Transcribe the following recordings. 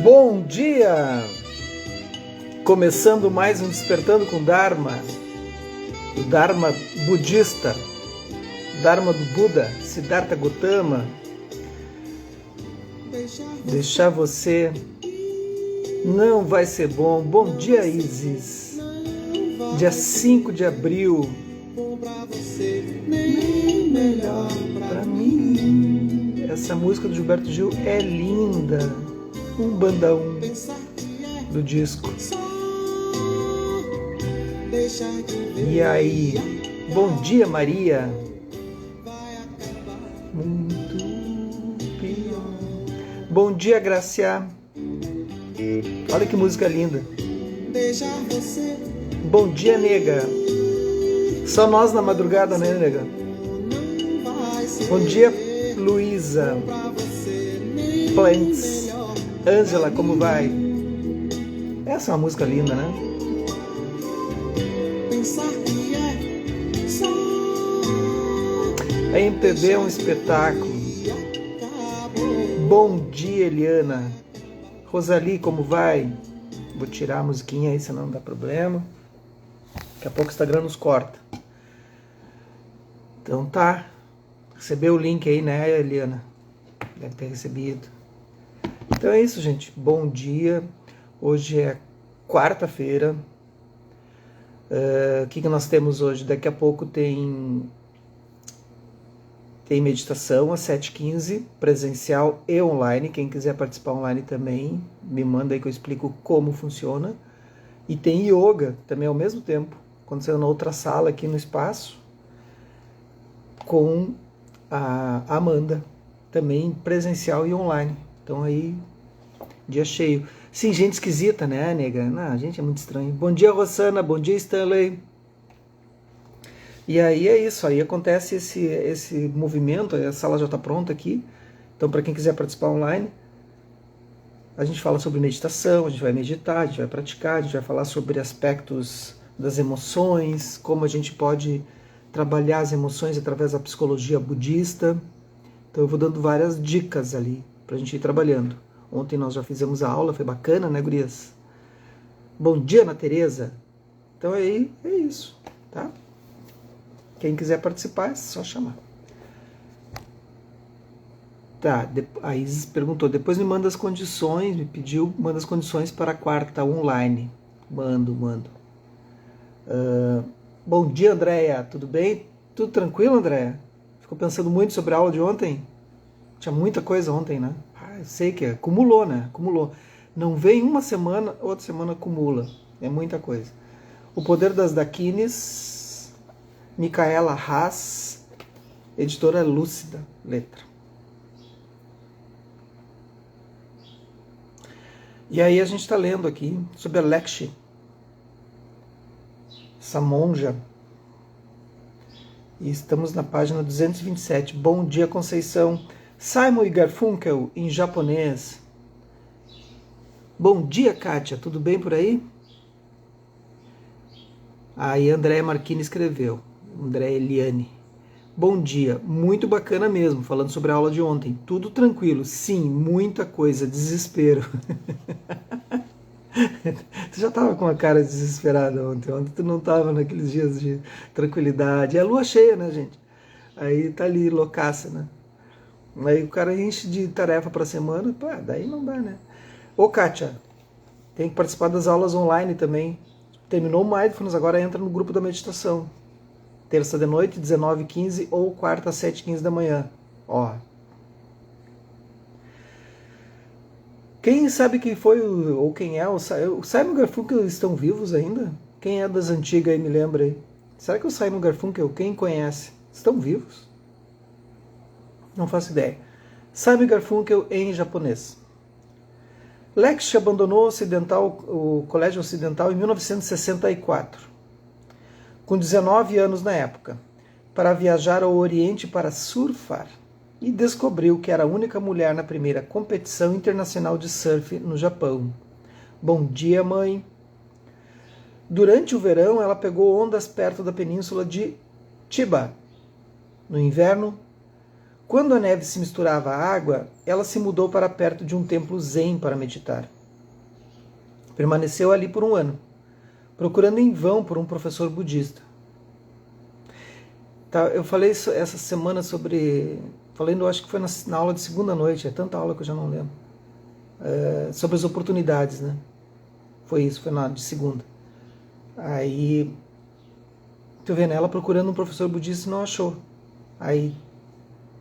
Bom dia! Começando mais um Despertando com Dharma, o Dharma budista, o Dharma do Buda, Siddhartha Gautama. Deixar você não vai ser bom. Bom dia, Isis. Dia 5 de abril. Nem melhor pra mim. Essa música do Gilberto Gil é linda. Um banda 1 do disco. E aí? Bom dia, Maria. Muito pior. Bom dia, Gracia. Olha que música linda. Bom dia, nega. Só nós na madrugada, né, nega? Bom dia, Luísa. Plants. Ângela, como vai? Essa é uma música linda, né? A MPB é um espetáculo. Bom dia, Eliana. Rosali, como vai? Vou tirar a musiquinha aí, senão não dá problema. Daqui a pouco o Instagram nos corta. Então tá. Recebeu o link aí, né, Eliana? Deve ter recebido. Então é isso, gente. Bom dia. Hoje é quarta-feira. O que nós temos hoje? Daqui a pouco tem meditação às 7h15, presencial e online. Quem quiser participar online também, me manda aí que eu explico como funciona. E tem yoga também ao mesmo tempo, acontecendo na outra sala aqui no espaço, com a Amanda, também presencial e online. Então aí, dia cheio. Sim, gente esquisita, né, nega? Não, a gente é muito estranho. Bom dia, Rossana. Bom dia, Stanley. E aí é isso, aí acontece esse movimento, a sala já está pronta aqui. Então, para quem quiser participar online, a gente fala sobre meditação, a gente vai meditar, a gente vai praticar, a gente vai falar sobre aspectos das emoções, como a gente pode trabalhar as emoções através da psicologia budista. Então eu vou dando várias dicas ali para a gente ir trabalhando. Ontem nós já fizemos a aula, foi bacana, né, gurias? Bom dia, Ana Tereza. Então aí é isso, tá? Quem quiser participar é só chamar. Tá, a Isis perguntou, depois me manda as condições, me pediu, manda as condições para a quarta online. Mando. Bom dia, Andréia, tudo bem? Tudo tranquilo, Andréia? Ficou pensando muito sobre a aula de ontem? Tinha muita coisa ontem, né? Eu sei que acumulou, né? Acumulou. Não vem uma semana, outra semana acumula. É muita coisa. O Poder das Dakinis, Micaela Haas, editora Lúcida, letra. E aí a gente está lendo aqui sobre a Lekshi, essa monja. E estamos na página 227. Bom dia, Conceição. Simon e Garfunkel em japonês. Bom dia, Kátia. Tudo bem por aí? Aí Andréa Marquini escreveu. Andréa Eliane. Bom dia. Muito bacana mesmo, falando sobre a aula de ontem. Tudo tranquilo. Sim, muita coisa. Desespero. Tu já estava com a cara desesperada ontem. Ontem tu não estava naqueles dias de tranquilidade. É a lua cheia, né, gente? Aí tá ali, loucaça, né? Aí o cara enche de tarefa para a semana, pô, daí não dá, né? Ô, Kátia, tem que participar das aulas online também. Terminou o Mindfulness, agora entra no grupo da meditação. Terça de noite, 19h15 ou quarta, 7h15 da manhã. Ó. Quem sabe quem foi, ou quem é, o Simon Garfunkel estão vivos ainda? Quem é das antigas aí, me lembra aí? Será que o Simon Garfunkel, quem conhece, estão vivos? Não faço ideia. Simon Garfunkel em japonês. Lekshi abandonou o Colégio Ocidental em 1964, com 19 anos na época, para viajar ao Oriente para surfar, e descobriu que era a única mulher na primeira competição internacional de surf no Japão. Bom dia, mãe! Durante o verão, ela pegou ondas perto da península de Chiba. No inverno, Quando a neve se misturava à água, ela se mudou para perto de um templo zen para meditar. Permaneceu ali por um ano, procurando em vão por um professor budista. Tá, eu falei essa semana sobre... Falando, acho que foi na aula de segunda noite, é tanta aula que eu já não lembro. Sobre as oportunidades, né? Foi isso, foi na de segunda. Aí, tu vendo ela procurando um professor budista e não achou. Aí,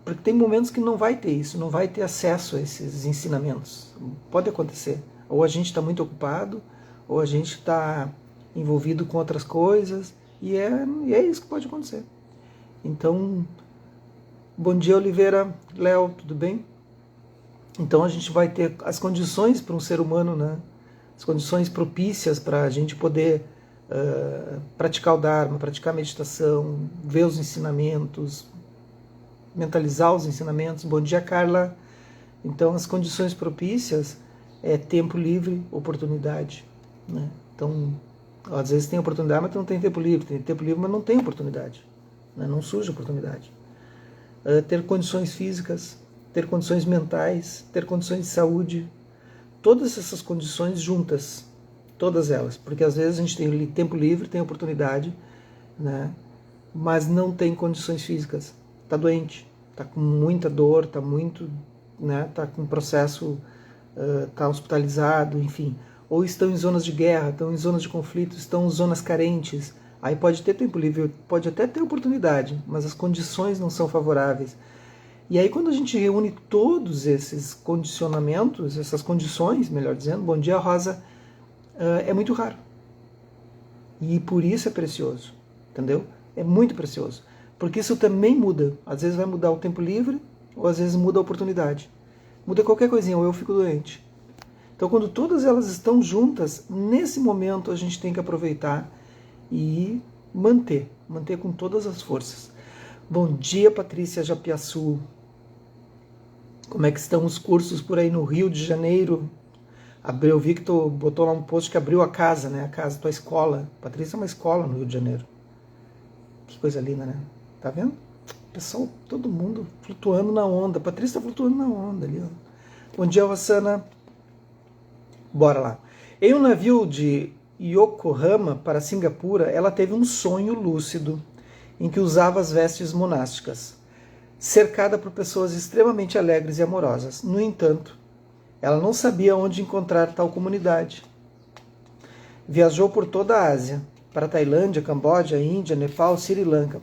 porque tem momentos que não vai ter isso, não vai ter acesso a esses ensinamentos. Pode acontecer. Ou a gente está muito ocupado, ou a gente está envolvido com outras coisas, e é isso que pode acontecer. Então, bom dia, Oliveira, Léo, tudo bem? Então a gente vai ter as condições para um ser humano, né? As condições propícias para a gente poder praticar o Dharma, praticar a meditação, ver os ensinamentos, mentalizar os ensinamentos. Bom dia, Carla. Então as condições propícias é tempo livre, oportunidade, né? Então, às vezes tem oportunidade, mas não tem tempo livre. Tem tempo livre, mas não tem oportunidade, né? Não surge oportunidade. Ter condições físicas, ter condições mentais, ter condições de saúde, todas essas condições juntas, todas elas, porque às vezes a gente tem tempo livre, tem oportunidade, né? Mas não tem condições físicas, está doente, está com muita dor, está muito, né? Está com processo, está hospitalizado, enfim, ou estão em zonas de guerra, estão em zonas de conflito, estão em zonas carentes. Aí pode ter tempo livre, pode até ter oportunidade, mas as condições não são favoráveis. E aí quando a gente reúne todos esses condicionamentos, essas condições, melhor dizendo, bom dia, Rosa, é muito raro. E por isso é precioso, entendeu? É muito precioso. Porque isso também muda. Às vezes vai mudar o tempo livre, ou às vezes muda a oportunidade. Muda qualquer coisinha, ou eu fico doente. Então quando todas elas estão juntas, nesse momento a gente tem que aproveitar e manter com todas as forças. Bom dia, Patrícia Japiaçu. Como é que estão os cursos por aí no Rio de Janeiro? Eu vi que tu botou lá um post que abriu a casa, né? A casa, tua escola. Patrícia é uma escola no Rio de Janeiro. Que coisa linda, né? Tá vendo? Pessoal, todo mundo flutuando na onda. Patrícia tá flutuando na onda ali, ó. Bom dia, Rossana. Bora lá. Em um navio de Yokohama para Singapura, ela teve um sonho lúcido em que usava as vestes monásticas, cercada por pessoas extremamente alegres e amorosas. No entanto, ela não sabia onde encontrar tal comunidade. Viajou por toda a Ásia, para Tailândia, Camboja, Índia, Nepal, Sri Lanka,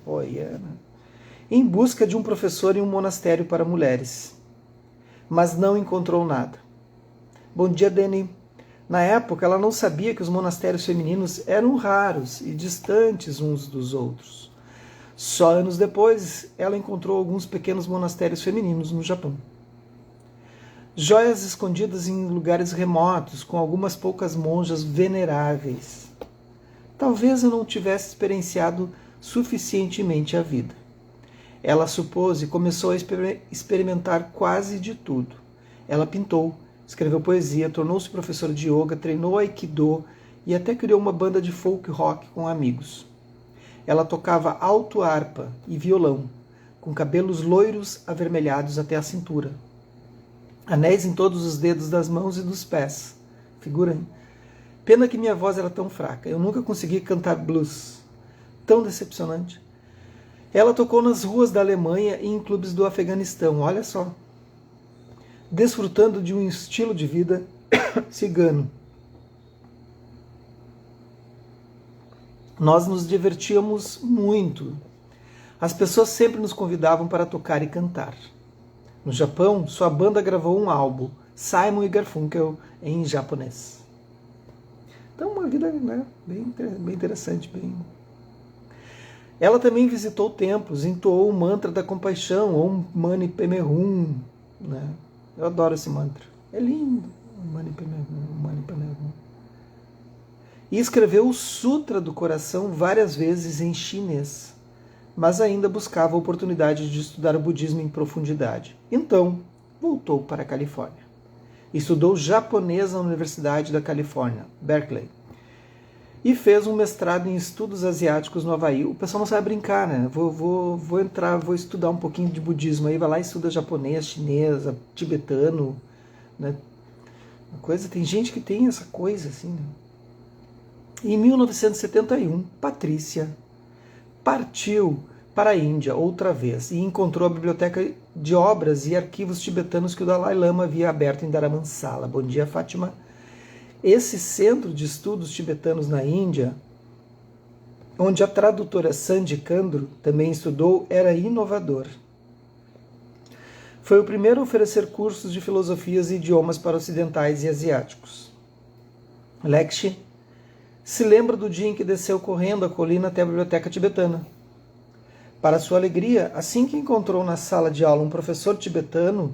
em busca de um professor em um monastério para mulheres. Mas não encontrou nada. Bom dia, Deni. Na época, ela não sabia que os monastérios femininos eram raros e distantes uns dos outros. Só anos depois, ela encontrou alguns pequenos monastérios femininos no Japão. Joias escondidas em lugares remotos, com algumas poucas monjas veneráveis. Talvez eu não tivesse experienciado suficientemente a vida. Ela supôs e começou a experimentar quase de tudo. Ela pintou, escreveu poesia, tornou-se professora de yoga, treinou aikido e até criou uma banda de folk rock com amigos. Ela tocava alto harpa e violão, com cabelos loiros avermelhados até a cintura. Anéis em todos os dedos das mãos e dos pés. Figura, hein? Pena que minha voz era tão fraca. Eu nunca consegui cantar blues. Tão decepcionante. Ela tocou nas ruas da Alemanha e em clubes do Afeganistão. Olha só. Desfrutando de um estilo de vida cigano. Nós nos divertíamos muito. As pessoas sempre nos convidavam para tocar e cantar. No Japão, sua banda gravou um álbum, Simon e Garfunkel, em japonês. Então, uma vida, né, bem interessante. Ela também visitou templos, entoou o mantra da compaixão, Om Mani Padme Hum, né? Eu adoro esse mantra. É lindo. Om Mani Padme Hum, Om Mani Padme Hum. E escreveu o Sutra do Coração várias vezes em chinês, mas ainda buscava a oportunidade de estudar o budismo em profundidade. Então, voltou para a Califórnia. Estudou japonês na Universidade da Califórnia, Berkeley. e fez um mestrado em estudos asiáticos no Havaí. O pessoal não sabe brincar, né? Vou estudar um pouquinho de budismo aí, vai lá e estuda japonês, chinês, tibetano, né? Tem gente que tem essa coisa assim, né? Em 1971, Patrícia partiu para a Índia outra vez e encontrou a biblioteca de obras e arquivos tibetanos que o Dalai Lama havia aberto em Dharamsala. Bom dia, Fátima. Esse centro de estudos tibetanos na Índia, onde a tradutora Sandy Kandro também estudou, era inovador. Foi o primeiro a oferecer cursos de filosofias e idiomas para ocidentais e asiáticos. Lekshi se lembra do dia em que desceu correndo a colina até a biblioteca tibetana. Para sua alegria, assim que encontrou na sala de aula um professor tibetano,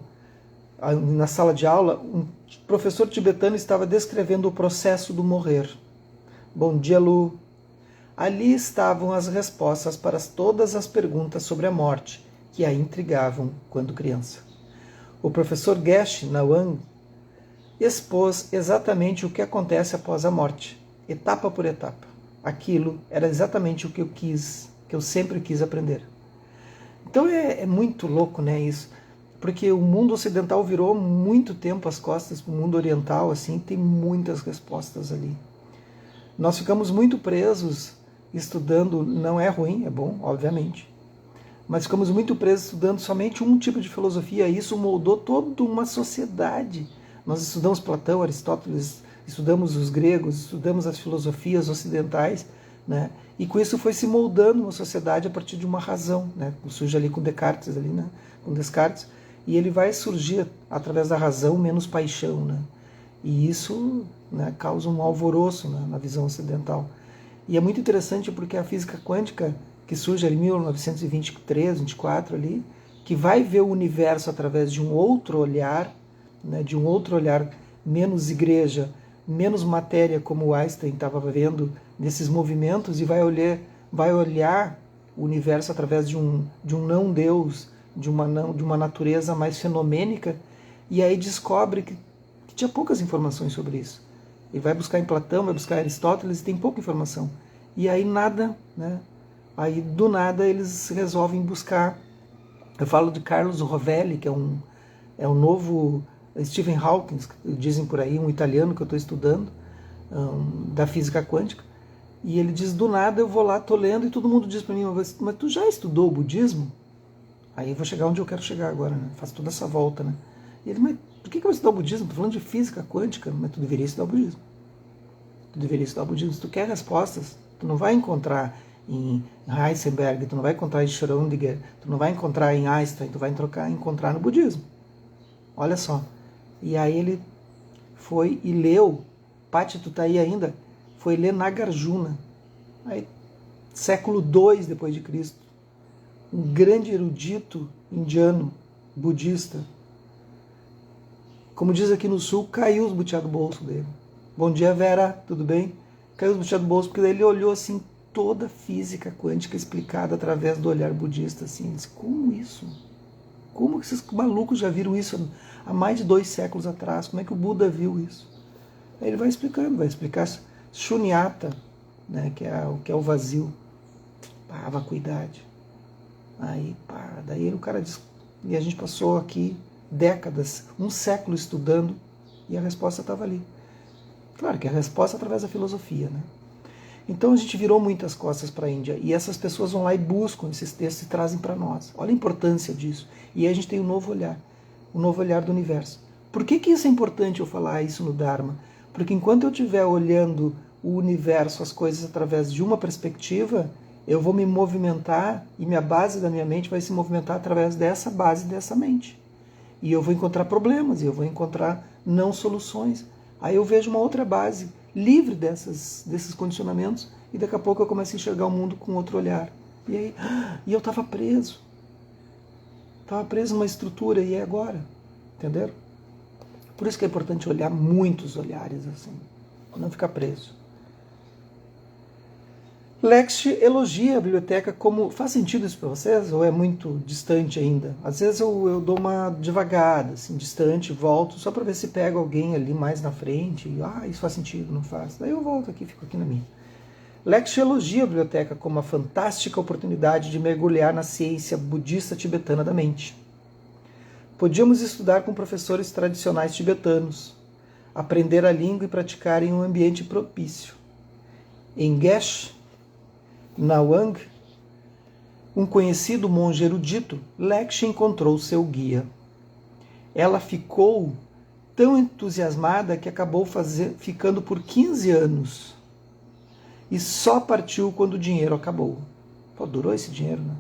um professor tibetano estava descrevendo o processo do morrer. Bom dia, Lu. Ali estavam as respostas para todas as perguntas sobre a morte que a intrigavam quando criança. O professor Geshe Nawang expôs exatamente o que acontece após a morte, etapa por etapa. Aquilo era exatamente o que eu sempre quis aprender. Então é muito louco, né, isso? Porque o mundo ocidental virou muito tempo as costas para o mundo oriental, assim, tem muitas respostas ali. Nós ficamos muito presos estudando, não é ruim, é bom, obviamente, mas ficamos muito presos estudando somente um tipo de filosofia, e isso moldou toda uma sociedade. Nós estudamos Platão, Aristóteles, estudamos os gregos, estudamos as filosofias ocidentais, né? E com isso foi se moldando uma sociedade a partir de uma razão, né? Surge ali com Descartes, com Descartes, e ele vai surgir através da razão menos paixão, né? E isso, né, causa um alvoroço, né, na visão ocidental. E é muito interessante porque a física quântica, que surge ali em 1923, 24 ali, que vai ver o universo através de um outro olhar, né, de um outro olhar menos igreja, menos matéria, como Einstein estava vendo nesses movimentos, e vai olhar o universo através de um não Deus, de uma natureza mais fenomênica, e aí descobre que tinha poucas informações sobre isso. Ele vai buscar em Platão, vai buscar em Aristóteles, e tem pouca informação. E aí nada, né? Aí do nada eles resolvem buscar. Eu falo de Carlos Rovelli, que é um novo Stephen Hawking, dizem por aí, um italiano que eu estou estudando, da física quântica. E ele diz, do nada eu vou lá, estou lendo, e todo mundo diz para mim, mas tu já estudou o budismo? Aí eu vou chegar onde eu quero chegar agora, né? Faço toda essa volta, né? E ele, mas por que eu vou estudar o budismo? Estou falando de física quântica, mas tu deveria estudar o budismo. Tu deveria estudar o budismo. Se tu quer respostas, tu não vai encontrar em Heisenberg, tu não vai encontrar em Schrödinger, tu não vai encontrar em Einstein, tu vai encontrar no budismo. Olha só. E aí ele foi e leu, Paty, tu tá aí ainda? Foi ler Nagarjuna, aí, século II depois de Cristo. Um grande erudito indiano, budista. Como diz aqui no sul, caiu os butiá do bolso dele. Bom dia, Vera, tudo bem? Caiu os butiá do bolso, porque daí ele olhou assim, toda a física quântica explicada através do olhar budista. Assim, ele disse, como isso? Como que esses malucos já viram isso há mais de 2 séculos atrás? Como é que o Buda viu isso? Aí ele vai explicando, vai explicar Shunyata, né, que é o vazio, a vacuidade. Aí, daí o cara diz, e a gente passou aqui décadas, um século estudando, e a resposta estava ali. Claro que a resposta é através da filosofia, né? Então a gente virou muitas costas para a Índia, e essas pessoas vão lá e buscam esses textos e trazem para nós. Olha a importância disso. E aí a gente tem um novo olhar do universo. Por que isso é importante eu falar isso no Dharma? Porque enquanto eu estiver olhando o universo, as coisas através de uma perspectiva, eu vou me movimentar, e minha base da minha mente vai se movimentar através dessa base dessa mente. E eu vou encontrar problemas, e eu vou encontrar não soluções. Aí eu vejo uma outra base, livre desses condicionamentos, e daqui a pouco eu começo a enxergar o mundo com outro olhar. E eu estava preso. Estava preso numa estrutura, e é agora. Entenderam? Por isso que é importante olhar muitos olhares, assim, não ficar preso. Lekshi elogia a biblioteca como... Faz sentido isso para vocês? Ou é muito distante ainda? Às vezes eu dou uma devagada, assim, distante, volto, só para ver se pega alguém ali mais na frente. E, isso faz sentido, não faz. Daí eu volto aqui, fico aqui na minha. Lekshi elogia a biblioteca como uma fantástica oportunidade de mergulhar na ciência budista tibetana da mente. Podíamos estudar com professores tradicionais tibetanos, aprender a língua e praticar em um ambiente propício. Em Geshe Nawang, um conhecido monge erudito, Lekshi encontrou seu guia. Ela ficou tão entusiasmada que acabou ficando por 15 anos e só partiu quando o dinheiro acabou. Pô, durou esse dinheiro, né?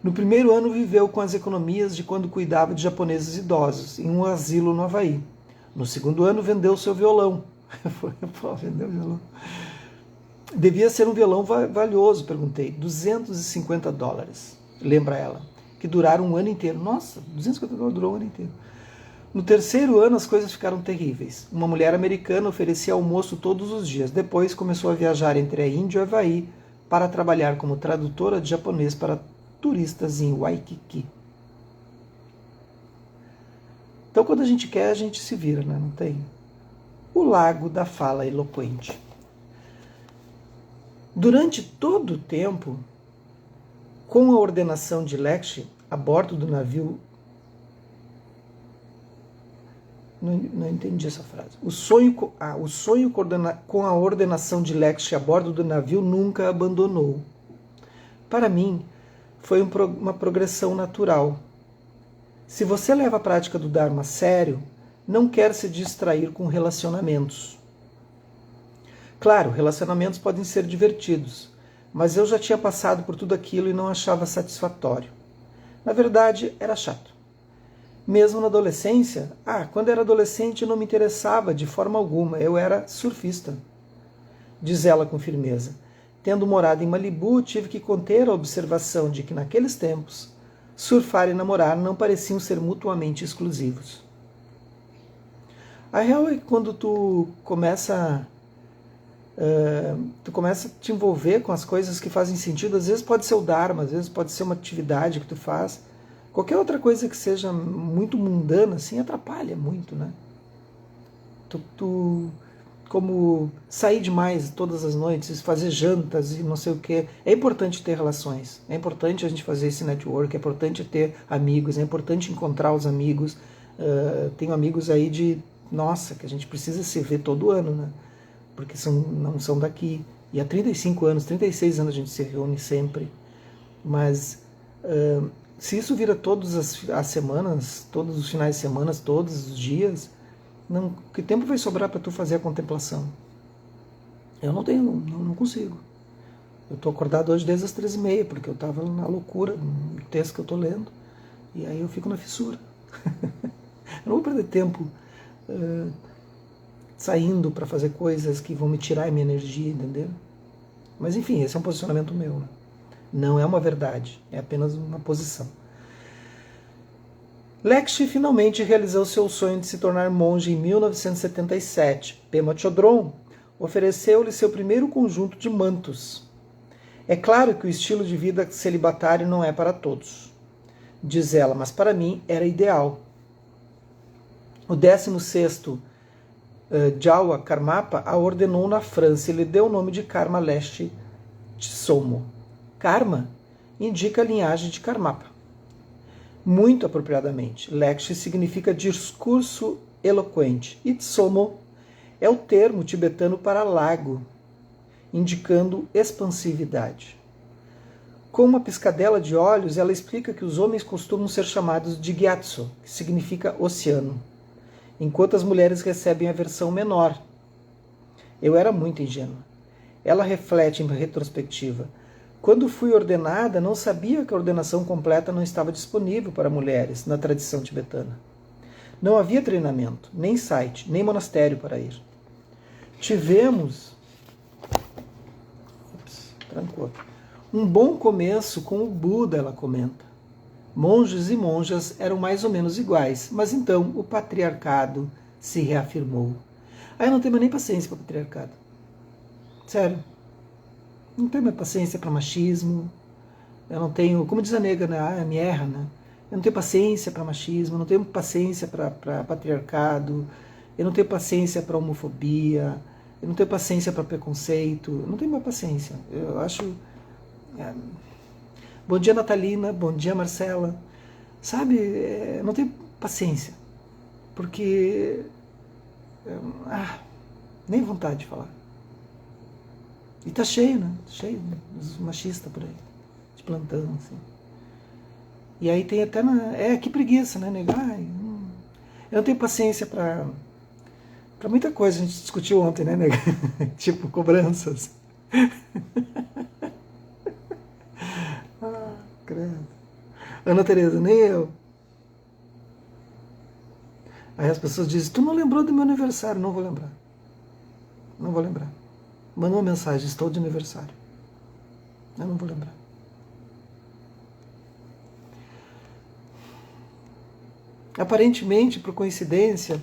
No primeiro ano viveu com as economias de quando cuidava de japoneses idosos, em um asilo no Havaí. No segundo ano vendeu seu violão. Vendeu violão. Devia ser um violão valioso, perguntei. $250, lembra ela, que duraram um ano inteiro. Nossa, $250 durou um ano inteiro. No terceiro ano as coisas ficaram terríveis. Uma mulher americana oferecia almoço todos os dias. Depois começou a viajar entre a Índia e o Havaí para trabalhar como tradutora de japonês para turistas em Waikiki. Então quando a gente quer, a gente se vira, né? Não tem? O Lago da Fala Eloquente. Durante todo o tempo, com a ordenação de Lekshi a bordo do navio... Não entendi essa frase. O sonho com a ordenação de Lekshi a bordo do navio nunca abandonou. Para mim, foi uma progressão natural. Se você leva a prática do Dharma a sério, não quer se distrair com relacionamentos. Claro, relacionamentos podem ser divertidos, mas eu já tinha passado por tudo aquilo e não achava satisfatório. Na verdade, era chato. Mesmo na adolescência, quando era adolescente não me interessava de forma alguma, eu era surfista. Diz ela com firmeza. Tendo morado em Malibu, tive que conter a observação de que naqueles tempos, surfar e namorar não pareciam ser mutuamente exclusivos. A real é que quando tu começa a te envolver com as coisas que fazem sentido, às vezes pode ser o Dharma, às vezes pode ser uma atividade que tu faz. Qualquer outra coisa que seja muito mundana, assim, atrapalha muito, né? Como sair demais todas as noites, fazer jantas e não sei o quê. É importante ter relações, é importante a gente fazer esse network, é importante ter amigos, é importante encontrar os amigos. Tenho amigos aí que a gente precisa se ver todo ano, né? Porque não são daqui. E há 35 anos, 36 anos a gente se reúne sempre. Mas... se isso vira todas as semanas, todos os finais de semana, todos os dias, que tempo vai sobrar para tu fazer a contemplação? Eu não consigo. Eu estou acordado hoje desde as 3h30, porque eu estava na loucura no texto que eu estou lendo, e aí eu fico na fissura. Eu não vou perder tempo saindo para fazer coisas que vão me tirar a minha energia, entendeu? Mas enfim, esse é um posicionamento meu, né? Não é uma verdade, é apenas uma posição. Lekshi finalmente realizou seu sonho de se tornar monge em 1977. Pema Chodron ofereceu-lhe seu primeiro conjunto de mantos. É claro que o estilo de vida celibatário não é para todos, diz ela, mas para mim era ideal. O 16º Jawa Karmapa a ordenou na França e lhe deu o nome de Karma Lekshi Tsomo. Karma indica a linhagem de Karmapa. Muito apropriadamente, Lekshi significa discurso eloquente e Tsomo é o termo tibetano para lago, indicando expansividade. Com uma piscadela de olhos, ela explica que os homens costumam ser chamados de Gyatso, que significa oceano, enquanto as mulheres recebem a versão menor. Eu era muito ingênua. Ela reflete em retrospectiva. Quando fui ordenada, não sabia que a ordenação completa não estava disponível para mulheres na tradição tibetana. Não havia treinamento, nem site, nem monastério para ir. Tivemos um bom começo com o Buda, ela comenta. Monges e monjas eram mais ou menos iguais, mas então o patriarcado se reafirmou. Eu não tenho mais nem paciência para o patriarcado. Sério. Não tenho mais paciência para machismo. Eu não tenho, como diz a nega, né? Me erra, né? Eu não tenho paciência para machismo, eu não tenho paciência para patriarcado, eu não tenho paciência para homofobia, Eu não tenho paciência para preconceito, eu não tenho mais paciência. Eu acho... Bom dia, Natalina, bom dia, Marcela. Sabe, eu não tenho paciência, porque... nem vontade de falar. E tá cheio, né? Cheio dos machistas por aí, de plantão, assim. E aí tem até... que preguiça, né, nego? Eu não tenho paciência para muita coisa. A gente discutiu ontem, né, nego? Tipo, cobranças. Credo. Ana Tereza, nem eu. Aí as pessoas dizem, tu não lembrou do meu aniversário? Não vou lembrar. Não vou lembrar. Manda uma mensagem, estou de aniversário. Eu não vou lembrar. Aparentemente, por coincidência,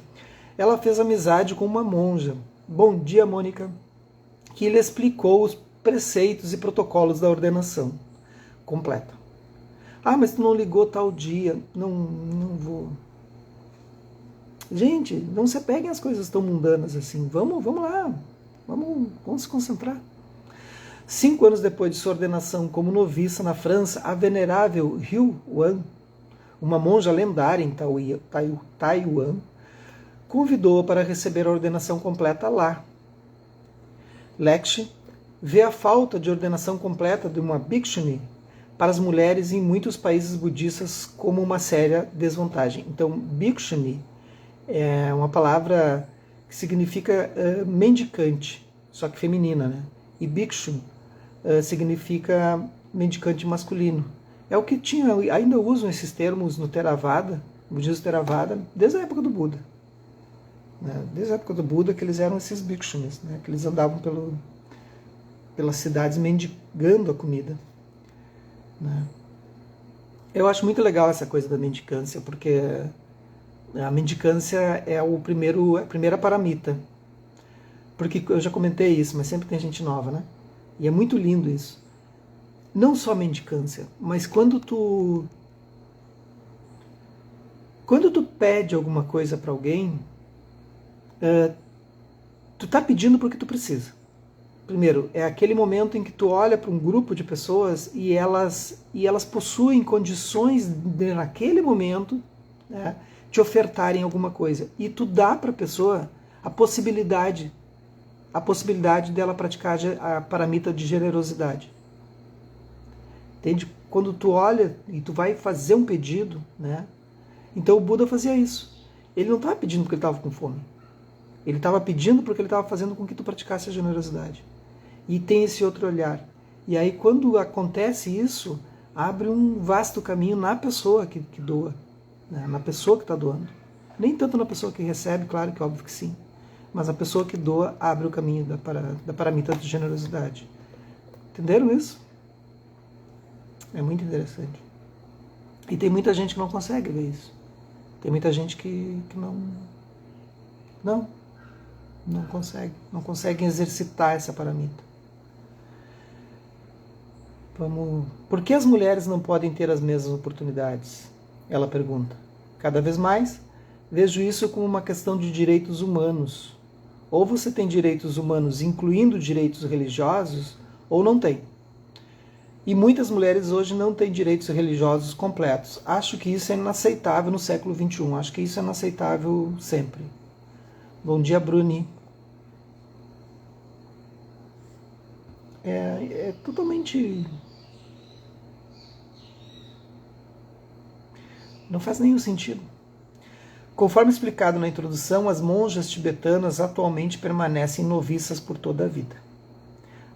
ela fez amizade com uma monja. Bom dia, Mônica. Que lhe explicou os preceitos e protocolos da ordenação completa. Mas tu não ligou tal dia. Não vou. Gente, não se apeguem às coisas tão mundanas assim. Vamos lá. Vamos se concentrar. 5 anos depois de sua ordenação como noviça na França, a venerável Hu Wan, uma monja lendária em Taiwan, convidou-a para receber a ordenação completa lá. Lekshi vê a falta de ordenação completa de uma bhikshuni para as mulheres em muitos países budistas como uma séria desvantagem. Então, bhikshuni é uma palavra que significa mendicante, só que feminina, né? E bhikshu significa mendicante masculino. É o que ainda usam esses termos no Theravada, no budismo Theravada, desde a época do Buda. Né? Desde a época do Buda que eles eram esses bhikshunis, né? Que eles andavam pelas cidades mendigando a comida. Né? Eu acho muito legal essa coisa da mendicância, porque a mendicância é a primeira paramita. Porque eu já comentei isso, mas sempre tem gente nova, né? E é muito lindo isso. Não só a mendicância, mas quando tu pede alguma coisa para alguém, tu tá pedindo porque tu precisa. Primeiro, é aquele momento em que tu olha para um grupo de pessoas e elas possuem condições de, naquele momento, né, te ofertarem alguma coisa. E tu dá para a pessoa a possibilidade dela praticar a paramita de generosidade. Entende? Quando tu olha e tu vai fazer um pedido, né? Então o Buda fazia isso. Ele não estava pedindo porque ele estava com fome. Ele estava pedindo porque ele estava fazendo com que tu praticasse a generosidade. E tem esse outro olhar. E aí quando acontece isso, abre um vasto caminho na pessoa que doa, né? Na pessoa que está doando. Nem tanto na pessoa que recebe, claro que óbvio que sim. Mas a pessoa que doa abre o caminho da paramita de generosidade. Entenderam isso? É muito interessante. E tem muita gente que não consegue ver isso. Tem muita gente que não consegue. Não consegue exercitar essa paramita. Por que as mulheres não podem ter as mesmas oportunidades? Ela pergunta. Cada vez mais, vejo isso como uma questão de direitos humanos. Ou você tem direitos humanos, incluindo direitos religiosos, ou não tem. E muitas mulheres hoje não têm direitos religiosos completos. Acho que isso é inaceitável no século XXI. Acho que isso é inaceitável sempre. Bom dia, Bruni. É totalmente... Não faz nenhum sentido. Conforme explicado na introdução, as monjas tibetanas atualmente permanecem noviças por toda a vida.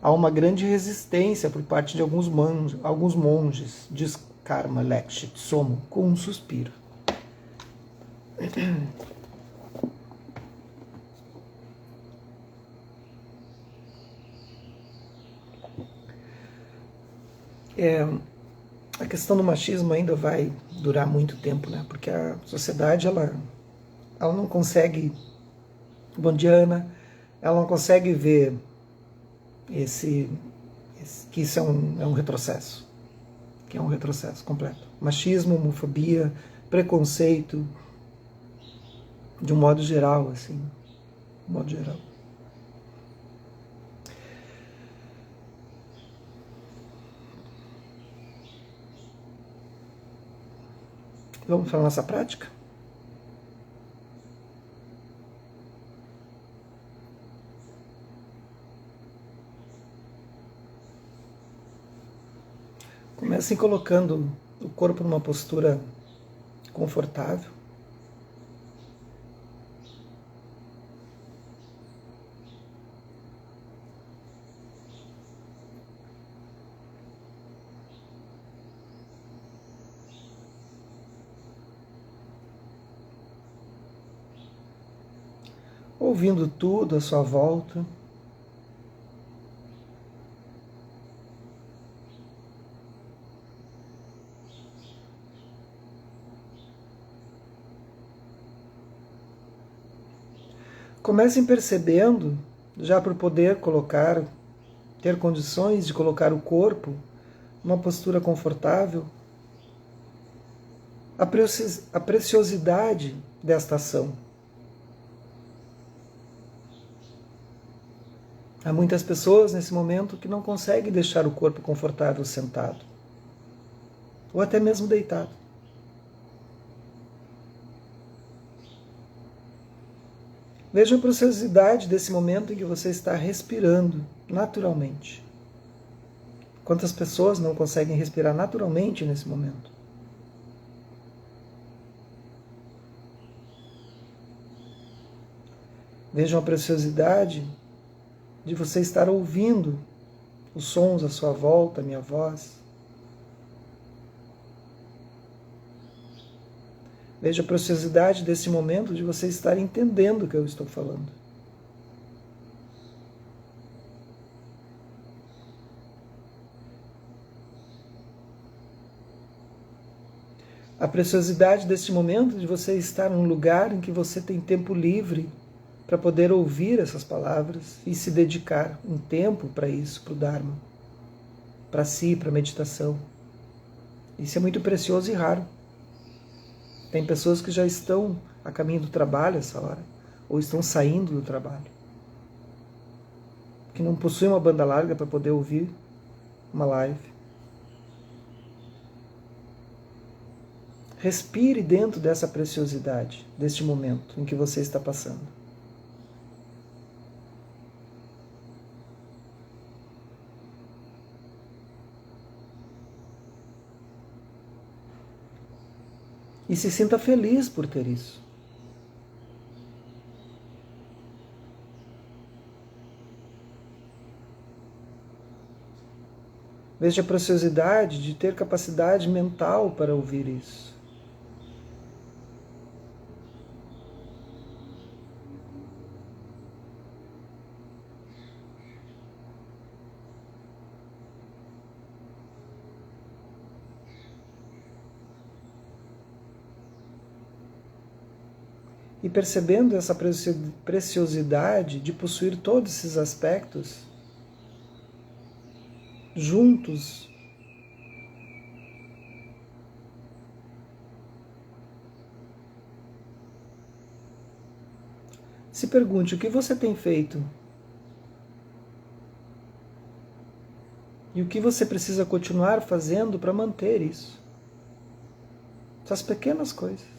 Há uma grande resistência por parte de alguns monges, diz Karma Lekshi Tsomo com um suspiro. A questão do machismo ainda vai durar muito tempo, né? Porque a sociedade ela não consegue, bom dia, Ana, ela não consegue ver que isso é um retrocesso, que é um retrocesso completo. Machismo, homofobia, preconceito, de um modo geral, assim, de um modo geral. Vamos para a nossa prática? Comecem colocando o corpo numa postura confortável. Ouvindo tudo à sua volta. Comecem percebendo, já por poder ter condições de colocar o corpo numa postura confortável, a preciosidade desta ação. Há muitas pessoas nesse momento que não conseguem deixar o corpo confortável sentado, ou até mesmo deitado. Veja a preciosidade desse momento em que você está respirando naturalmente. Quantas pessoas não conseguem respirar naturalmente nesse momento? Vejam a preciosidade de você estar ouvindo os sons à sua volta, a minha voz. Veja a preciosidade desse momento de você estar entendendo o que eu estou falando. A preciosidade desse momento de você estar num lugar em que você tem tempo livre para poder ouvir essas palavras e se dedicar um tempo para isso, para o Dharma, para si, para a meditação. Isso é muito precioso e raro. Tem pessoas que já estão a caminho do trabalho essa hora, ou estão saindo do trabalho, que não possuem uma banda larga para poder ouvir uma live. Respire dentro dessa preciosidade, deste momento em que você está passando. E se sinta feliz por ter isso. Veja a preciosidade de ter capacidade mental para ouvir isso. E percebendo essa preciosidade de possuir todos esses aspectos juntos, se pergunte o que você tem feito e o que você precisa continuar fazendo para manter isso. Essas pequenas coisas.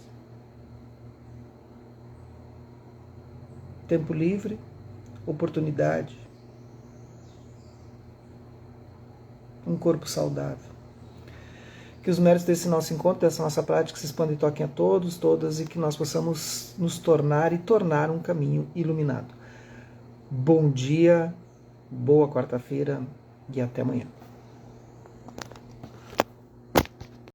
Tempo livre, oportunidade, um corpo saudável. Que os méritos desse nosso encontro, dessa nossa prática se expandam e toquem a todos, todas, e que nós possamos nos tornar e tornar um caminho iluminado. Bom dia, boa quarta-feira e até amanhã.